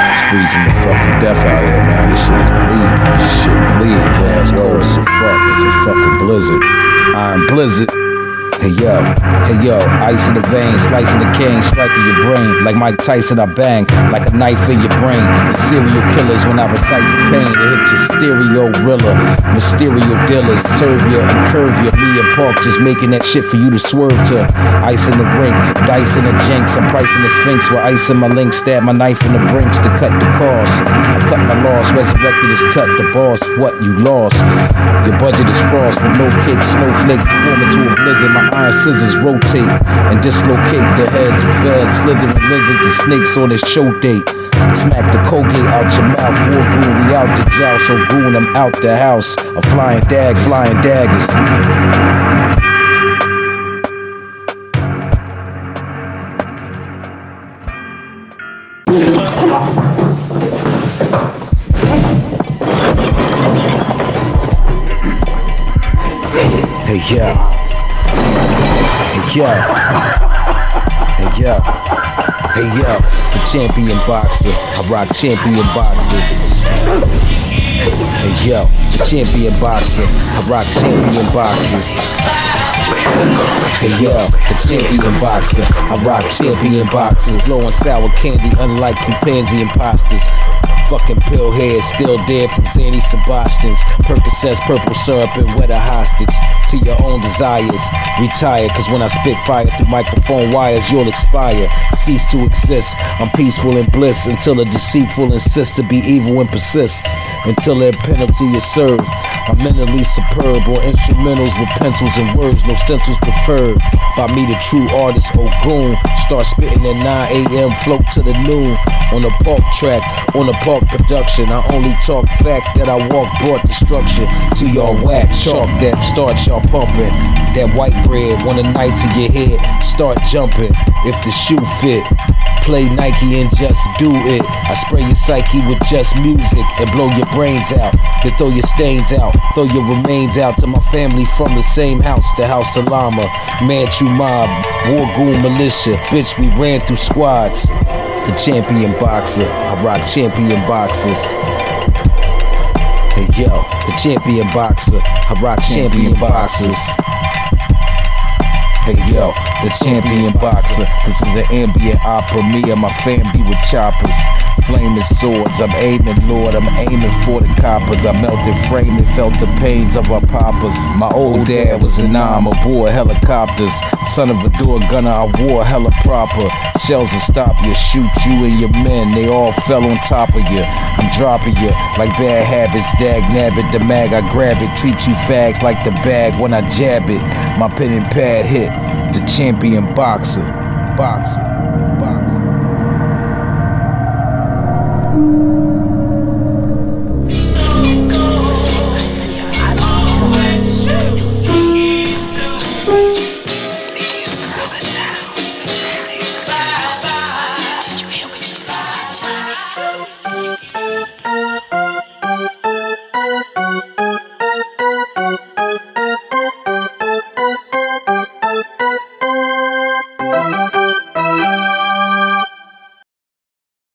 It's freezing the fucking death out here, man. This shit is bleeding. This shit bleeding. Yeah, it's cold as fuck. It's a fucking blizzard. Iron blizzard. Hey yo, ice in the veins, slicing the cane, striking your brain. Like Mike Tyson, I bang, like a knife in your brain. The serial killers, when I recite the pain, they hit your stereo rilla. Mysterio dealers, serve you and curve you. Me and Palk just making that shit for you to swerve to. Ice in the rink, dice in the jinx. I'm pricing the sphinx with ice in my link. Stab my knife in the brinks to cut the cost. I cut my loss, resurrected as Tut the boss. What you lost? Your budget is frost, but no cake, snowflakes form into a blizzard. My iron scissors rotate and dislocate the heads of feds, slithering lizards and snakes on his show date. Smack the Colgate out your mouth, Wargun, we out the joust, so goon, I'm out the house. A flying daggers. Hey yo, the champion boxer, I rock champion boxes. Hey yo, the champion boxer, I rock champion boxes. Hey yo, the champion boxer, I rock champion boxes. Blowing sour candy unlike chimpanzee imposters. Fucking pill heads still dead from Zanny Sebastians. Percocets, purple syrup, and weather hostage to your own desires. Retire, cause when I spit fire through microphone wires, you'll expire. Cease to exist. I'm peaceful in bliss until the deceitful insist to be evil and persist. Until their penalty is served. I'm mentally superb on instrumentals with pencils and words, no stencils preferred. By me, the true artist, Ogun. Start spitting at 9 a.m., float to the noon. On the Palk track, on the Palk production. I only talk fact that I walk brought destruction to y'all whack chalk that starts y'all pumping. That white bread, want a knife to your head, start jumping. If the shoe fit, play Nike and just do it. I spray your psyche with just music and blow your brains out. Then throw your stains out, throw your remains out to my family from the same house, the House of Llama. Manchu mob, Wargun militia, bitch we ran through squads. The champion boxer, I rock champion boxes. Hey yo, the champion boxer, I rock champion boxes. Hey yo, the champion boxer. This is an ambient opera, me and my family with choppers. Flaming swords, I'm aiming, Lord, I'm aiming for the coppers. I melted framing, felt the pains of our papas. My old dad was an arm aboard helicopters. Son of a door gunner, I wore hella proper. Shells will stop you, shoot you and your men. They all fell on top of you. I'm dropping you like bad habits, dag nabbit. The mag, I grab it, treat you fags like the bag when I jab it. My pen and pad hit, the champion boxer. Boxer.